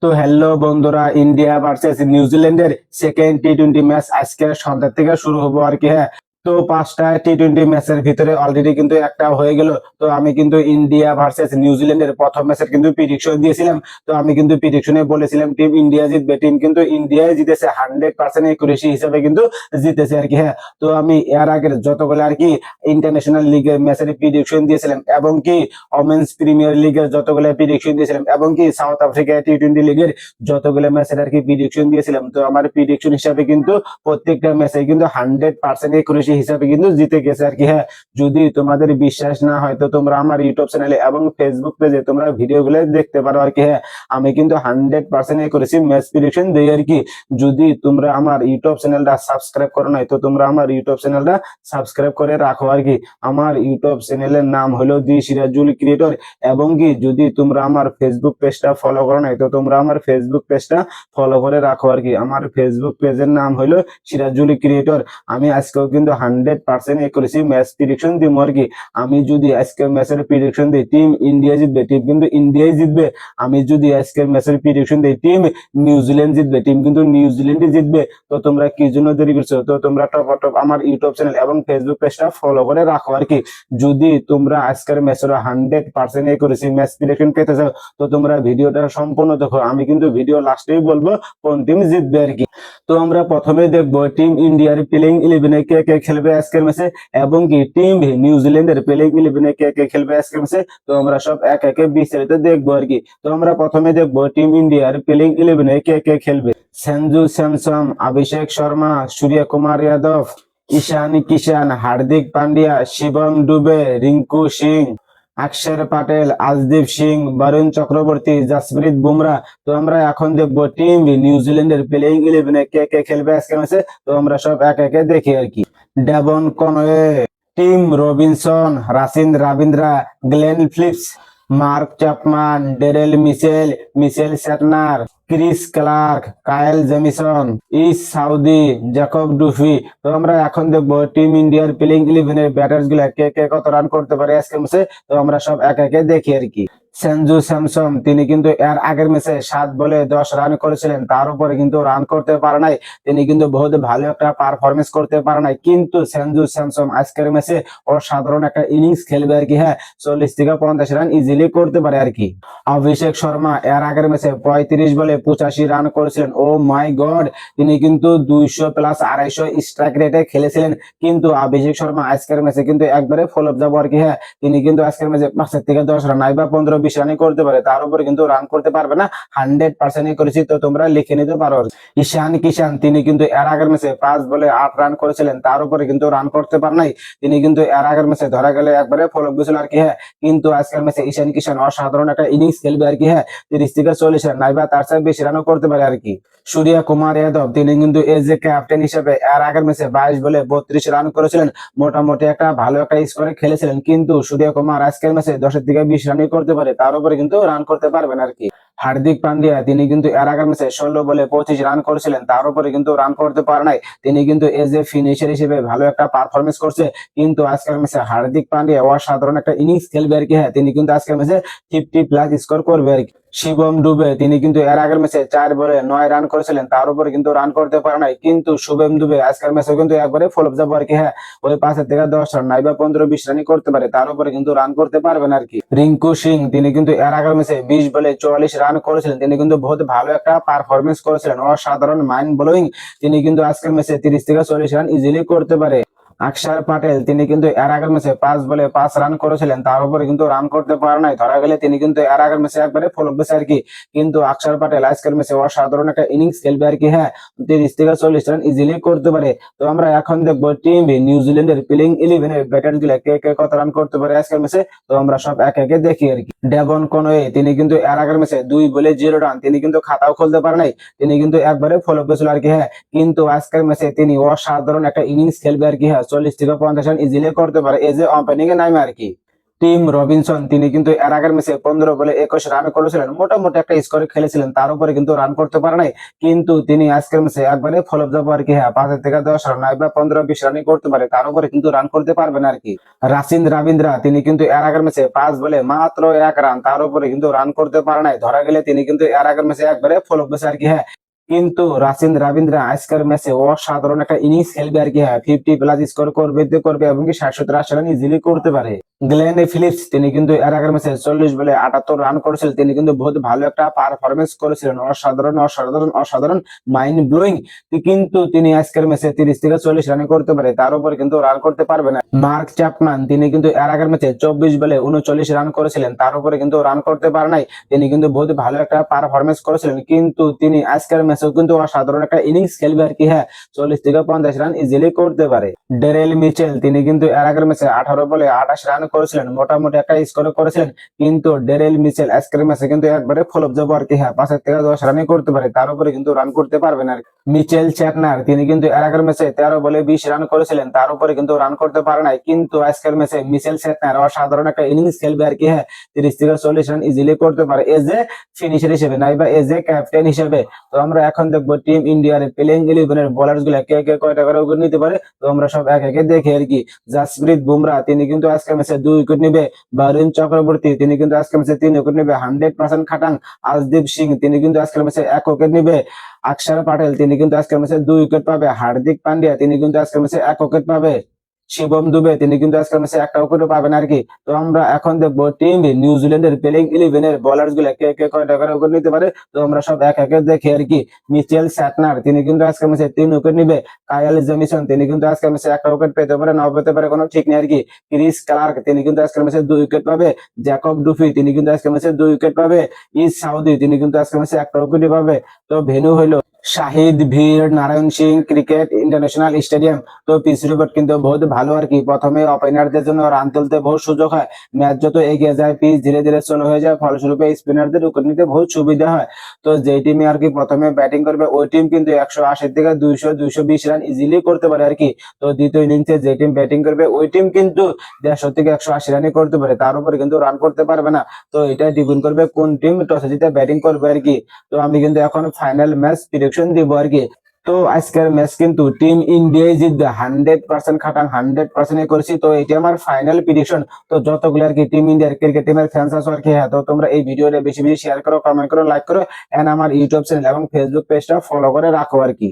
তো হ্যালো বন্ধুরা, India versus নিউজিল্যান্ডের সেকেন্ড টি-20 ম্যাচ আজকে সন্ধ্যা থেকে শুরু হবো আর কি। হ্যাঁ, তো 5টা টি-20 ম্যাচের ভিতরে অলরেডি কিন্তু একটা হয়ে গেল। তো আমি কিন্তু ইন্ডিয়া ভার্সেস নিউজিল্যান্ডের প্রথম ম্যাচের কিন্তু প্রেডিকশন দিয়েছিলাম। তো আমি কিন্তু প্রেডিকশনে বলেছিলাম টিম ইন্ডিয়া জিতবে। টিম কিন্তু ইন্ডিয়ায় জিতেছে, 100% একুরেসি হিসাবে কিন্তু জিতেছে আর কি। হ্যাঁ, তো আমি এর আগের যতগুলো আর কি ইন্টারন্যাশনাল লিগের ম্যাচের প্রেডিকশন দিয়েছিলাম এবং কি ওমেন্স প্রিমিয়ার লিগের যতগুলো প্রেডিকশন দিয়েছিলাম এবং কি সাউথ আফ্রিকা টি-20 লিগের যতগুলো ম্যাচের আর কি প্রেডিকশন দিয়েছিলাম। তো আমার প্রেডিকশন হিসাবে কিন্তু প্রত্যেকটা ম্যাচে কিন্তু 100% একুরেসি হিসাবে কিন্তু জিতে গেছে আর কি। হ্যাঁ, যদি তোমাদের বিশ্বাস না হয় তো তোমরা আমার ইউটিউব চ্যানেলে এবং ফেসবুক পেজে তোমরা ভিডিওগুলো দেখতে পারো আর কি। হ্যাঁ, আমি কিন্তু 100% একুরেসি ম্যাচ প্রেডিকশন দেই আর কি। যদি তোমরা আমার ইউটিউব চ্যানেলটা সাবস্ক্রাইব করো নাই তো তোমরা আমার ইউটিউব চ্যানেলটা সাবস্ক্রাইব করে রাখো আর কি। আমার ইউটিউব চ্যানেলের নাম হলো দি সিরাজুল ক্রিয়েটর এবং কি যদি তোমরা আমার ফেসবুক পেজটা ফলো করো নাই তো তোমরা আমার ফেসবুক পেজটা ফলো করে রাখো আর কি। আমার ফেসবুক পেজের নাম হলো সিরাজুল ক্রিয়েটর। আমি আজকেও কিন্তু 100% একুরেসি ম্যাচ প্রেডিকশন দিব আর কি। আমি যদি আজকের ম্যাচের প্রেডিকশন দিই টিম ইন্ডিয়া জিতবে, টিম কিন্তু ইন্ডিয়াই জিতবে। আমি যদি আজকের ম্যাচের প্রেডিকশন দিই টিম নিউজিল্যান্ড জিতবে, টিম কিন্তু নিউজিল্যান্ডই জিতবে। তো তোমরা কি জন্য দেরি করছো? তো তোমরা টপ আমার ইউটিউব চ্যানেল এবং ফেসবুক পেজটা ফলো করে রাখো আর কি। যদি তোমরা আজকের ম্যাচের 100% একুরেসি ম্যাচ প্রেডিকশন পেতে চাও তো তোমরা ভিডিওটা সম্পূর্ণ দেখো। আমি কিন্তু ভিডিও লাস্টেই বলবো কোন টিম জিতবে আর কি। তো আমরা প্রথমে দেখবো টিম ইন্ডিয়ার প্লেইং 11-এ কে কে খেলবে আজকের ম্যাচে এবং কি টিম নিউজিল্যান্ডের প্লেইং 11-এ কে কে খেলবে আজকের ম্যাচে। তো আমরা সব এক একে বিস্তারিত দেখবো আর কি। তো আমরা প্রথমে দেখবো টিম ইন্ডিয়ার প্লেইং 11-এ কে কে খেলবে। সঞ্জু স্যামসন, অভিষেক শর্মা, সূর্য কুমার যাদব, ঈশান কিষান, হার্দিক পান্ডিয়া, শিবম ডুবে, রিঙ্কু সিং, অক্ষর প্যাটেল, আজদীপ সিং, বরুণ চক্রবর্তী, জসপ্রীত বুমরা। তো আমরা এখন দেখবো টিম নিউজিল্যান্ডের প্লেইং 11-এ কে কে খেলবে আজকের ম্যাচে। তো আমরা সব এক একে দেখি আর কি। Devon Conway, Tim Robinson, Rachin Ravindra, Glenn Phillips, Mark Chapman, Daryl Mitchell, Mitchell Santner, Chris Clarke, Kyle Jamieson, Ish Sodhi, Jacob Duffy. তো আমরা এখন দেখবো টিম ইন্ডিয়ার প্লেইং 11-এর ব্যাটার্স গুলা কে কে কত রান করতে পারে আজকের ম্যাচে। তো আমরা সব এক একে দেখি আর কি। সঞ্জু স্যামসন তিনি কিন্তু এর আগের ম্যাচে 7 বলে 10 রান করেছিলেন, তার উপরে কিন্তু রান করতে পারে নাই। তিনি কিন্তু বহুত ভালো একটা পারফরমেন্স করতে পারে নাই, কিন্তু সঞ্জু স্যামসন আজকের ম্যাচে অসাধারণ একটা ইনিংস খেলবে আর কি। হ্যাঁ, 40 থেকে 50 রান ইজিলি করতে পারে আর কি। অভিষেক শর্মা এর আগের ম্যাচে 35 বলে 85 রান করেছিলেন। ও মাই গড, তিনি কিন্তু 200 প্লাস 250 স্ট্রাইক রেটে খেলেছিলেন। কিন্তু অভিষেক শর্মা আজকের ম্যাচে কিন্তু একবারে ফল অফ যাবো আর কি। হ্যাঁ, তিনি কিন্তু আজকের ম্যাচে 5 থেকে 10 রান বা 15-20 রানই করতে পারে, তার উপরে কিন্তু রান করতে পারবে না। 100% করেছি, তো তোমরা লিখে নিতে পারো। ঈশান কিষান তিনি কিন্তু এর আগের ম্যাচে 5 বলে 8 রান করেছিলেন, তার উপরে কিন্তু রান করতে পারে নাই। তিনি কিন্তু এর আগের ম্যাচে ধরা গেলে একবারে ফল অফ গেছিল আর কি। হ্যাঁ, কিন্তু আজকের ম্যাচে ঈশান কিষান অসাধারণ একটা ইনিংস খেলবে আর কি। হ্যাঁ, 30 থেকে 40 রান বা তার চেয়ে বেশি রানও করতে পারে আর কি। সূর্য কুমার যাদব তিনি কিন্তু এজ এ ক্যাপ্টেন হিসেবে এর আগের ম্যাচে 22 বলে 32 রান করেছিলেন। মোটামুটি একটা ভালো একটা স্কোরে খেলেছিলেন, কিন্তু সূর্য কুমার আজকের ম্যাচে 10 থেকে 20 রানই করতে পারে, তার উপরে কিন্তু রান করতে পারবেন আর কি। হার্দিক পান্ডিয়া তিনি কিন্তু এর আগের ম্যাচে 16 বলে 25 রান করেছিলেন, তার উপরে কিন্তু রান করতে পারে নাই। তিনি কিন্তু এজ এ ফিনিশার হিসেবে ভালো একটা পারফরমেন্স করছে, কিন্তু আজকের ম্যাচে হার্দিক পান্ডিয়া অসাধারণ একটা ইনিংস খেলবে আর কি। হ্যাঁ, তিনি কিন্তু আজকের ম্যাচে 50 প্লাস স্কোর করবে আর কি। শিবম ডুবে তিনি কিন্তু এর আগের ম্যাচে 4 বলে 9 রান করেছিলেন, তার উপরে কিন্তু রান করতে পারে নাই। কিন্তু শুভম ডুবে আজকের ম্যাচে কিন্তু একবারে ফল অফ যাবো আর কি। হ্যাঁ, ওই 5 থেকে 10 রান বা 15-20 রানই করতে পারে, তার উপরে কিন্তু রান করতে পারবেন আর কি। রিঙ্কু সিং তিনি কিন্তু এর আগের ম্যাচে 20 বলে 44 রান করেছিলেন, তিনি কিন্তু বহুত ভালো একটা পারফরমেন্স করেছিলেন, অসাধারণ মাইন্ড ব্লোয়িং। তিনি কিন্তু আজকের ম্যাচে 30 থেকে 40 রান ইজিলি করতে পারে। অক্ষর প্যাটেল তিনি কিন্তু এর আগের ম্যাচে 5 বলে 5 রান করেছিলেন, তার উপরে কিন্তু রান করতে পারে নাই। ধরা গেলে তিনি কিন্তু এর আগের ম্যাচে একবারে ফল অফ গেছে আর কি। কিন্তু অক্ষর প্যাটেল আজকের ম্যাচে অসাধারণ একটা ইনিংস খেলবে আর কি। হ্যাঁ, 30 থেকে 40 রান ইজিলি করতে পারে। তো আমরা এখন দেখবো টিম নিউজিল্যান্ডের প্লেইং 11-এর ব্যাটার গুলা কে কে কত রান করতে পারে আজকের ম্যাচে। তো আমরা সব এক একে দেখি আর কি। ডেভন কনওয়ে তিনি কিন্তু এর আগের ম্যাচে 2 বলে 0 রান, তিনি কিন্তু খাতাও খুলতে পারে নাই, তিনি কিন্তু একবারে ফল অফ গেছিল আর কি। হ্যাঁ, কিন্তু আজকের ম্যাচে তিনি অসাধারণ একটা ইনিংস খেলবে আর কি। হ্যাঁ, 40 থেকে 50 রান ইজিলি করতে পারে এজ এ ওপেনিং এ নামে আর কি। টিম রবিনসন তিনি কিন্তু এর আগের ম্যাচে 15 বলে 21 রান করেছিলেন, মোটামুটি একটা স্কোরে খেলেছিলেন, তার উপরে কিন্তু রান করতে পারে নাই। কিন্তু তিনি আজকের ম্যাচে একবারে ফলপ যাবো আর কি, হ্যাঁ 5 থেকে 10 রান বা 15-20 রানই করতে পারে, তার উপরে কিন্তু রান করতে পারবে না আর কি। রাচিন রাবিন্দ্রা তিনি কিন্তু এর আগের ম্যাচে 5 বলে মাত্র 1 রান, তার উপরে কিন্তু রান করতে পারে নাই, ধরা গেলে তিনি কিন্তু এর আগের ম্যাচে একবারে ফলপ গেছে আর কি, হ্যাঁ। কিন্তু রাচিন রাবিন্দ্রা আজকের ম্যাচে অসাধারণ একটা ইনিংস খেলবে আর কি, হ্যাঁ 50+ স্কোর করবে এবং কি 60-70-80 রান ইজিলি করতে পারে। গ্লেন ফিলিপস তিনি কিন্তু এর আগের ম্যাচে 40 বলে 78 রান করেছিলেন, তিনি কিন্তু বহুত ভালো একটা পারফরমেন্স করেছিলেন, অসাধারণ অসাধারণ অসাধারণ, মাইন্ড ব্লোয়িং। কিন্তু তিনি আজকের ম্যাচে 30 থেকে 40 রানে করতে পারে, তার উপর কিন্তু রান করতে পারবে না। মার্ক চ্যাপম্যান তিনি কিন্তু এর আগের ম্যাচে 24 বলে 39 রান করেছিলেন, তার উপরে কিন্তু রান করতে পারে নাই, তিনি কিন্তু বহুত ভালো একটা পারফরমেন্স করেছিলেন। কিন্তু তিনি আজকের ম্যাচেও কিন্তু অসাধারণ একটা ইনিংস খেলবে আর কি, হ্যাঁ 40 থেকে 50 রান ইজিলি করতে পারে। ডেরেল মিচেল তিনি কিন্তু এর আগের ম্যাচে 18 বলে 28 রান করেছিলেন, মোটামুটি একটা স্কোর করেছিলেন। কিন্তু ডেরেল মিচেল আজকের ম্যাচে কিন্তু একবারে ফলপ যাবো আর কি, হ্যাঁ 5 থেকে 10 রানই করতে পারে, তার উপরে কিন্তু রান করতে পারবে না। মিচেল চ্যাটনার তিনি কিন্তু এর আগের ম্যাচে 13 বলে 20 রান করেছিলেন, তার উপরে কিন্তু রান করতে পারে নাই। কিন্তু আজকের ম্যাচে মিচেল চ্যাটনার অসাধারণ একটা ইনিংস খেলবে আর কি, হ্যাঁ 30 থেকে 40 রান ইজিলি করতে পারে এজ এ ফিনিশার হিসেবে, নাই বা এজ এ ক্যাপ্টেন হিসেবে। তো আমরা এখন দেখবো টিম ইন্ডিয়ার প্লেইং 11-এর বোলার গুলা কে কে কয়টা করে উইকেট নিতে পারে, তো আমরা সব এক একে দেখি আর কি। জাসপ্রীত বুমরা তিনি কিন্তু আজকের ম্যাচে 2 উইকেট নিবে। বরুণ চক্রবর্তী তিনি কিন্তু আজকের ম্যাচে 3 উইকেট নিবে, 100% খাটাং। আশদীপ সিং তিনি কিন্তু আজকের ম্যাচে 1 উইকেট নিবে। অক্ষর পাটেল তিনি কিন্তু আজকের ম্যাচে 2 উইকেট পাবে। হার্দিক পান্ডিয়া তিনি কিন্তু আজকের ম্যাচে 1 উইকেট পাবে। শিবম দুবে তিনি কিন্তু আজকের ম্যাচে একটা উইকেটও পাবেন আর কি। তো আমরা এখন দেখবো টিম নিউজিল্যান্ডের প্লেইং 11-এর বোলার গুলা কে কে কয়টা করে উইকেট নিতে পারে, তো আমরা সব এক একে দেখি আর কি। মিচেল স্যাটনার তিনি কিন্তু আজকের ম্যাচে 3 উইকেট নিবে। কায়াল জেমিসন তিনি কিন্তু আজকের ম্যাচে একটা উইকেট পেতে পারে, নাও পেতে পারে, কোনো ঠিক নেই আর কি। ক্রিস ক্লার্ক তিনি কিন্তু আজকের ম্যাচে 2 উইকেট পাবে। জ্যাকব ডুফি তিনি কিন্তু আজকের ম্যাচে 2 উইকেট পাবে। ইস সাউদি তিনি কিন্তু আজকের ম্যাচে একটা উইকেটই পাবে। তো ভেন্যু হইলো Shahid Veer Narayan Singh cricket international stadium. তো পিচ রিপোর্ট কিন্তু বহুত ভালো আর কি, প্রথমে ওপেনারদের জন্য রান তুলতে বহুত সুযোগ হয়, ম্যাচ যত এগিয়ে যায় পিচ ধীরে ধীরে স্লো হয়ে যায়, ফলস্বরূপে স্পিনারদের উইকেট নিতে বহুত সুবিধা হয়। তো যেই টিমে আর কি প্রথমে ব্যাটিং করবে ওই টিম কিন্তু 180 থেকে 200-220 রান ইজিলি করতে পারে আর কি। তো দ্বিতীয় ইনিংসে যে টিম ব্যাটিং করবে ওই টিম কিন্তু 150 থেকে 180 রানই করতে পারে, তার উপরে কিন্তু রান করতে পারবে না। তো এটা ডিপেন্ড করবে কোন টিম টসে জিতে ব্যাটিং করবে আর কি। তো আমি কিন্তু এখন ফাইনাল ম্যাচ প্রেডিকশন দিব আর কি। তো আজকের ম্যাচ কিন্তু টিম ইন্ডিয়ায় জিতবে, 100% খাটাং 100% করেছি। তো এটি আমার ফাইনাল প্রেডিকশন। তো যতগুলো আর কি টিম ইন্ডিয়ার ক্রিকেট টিমের ফ্যান্স আছো আর কি, হ্যাঁ তো তোমরা এই ভিডিওটা বেশি বেশি শেয়ার করো, কমেন্ট করো, লাইক করো, এন্ড আমার ইউটিউব চ্যানেল এবং ফেসবুক পেজটা ফলো করে রাখো আর কি।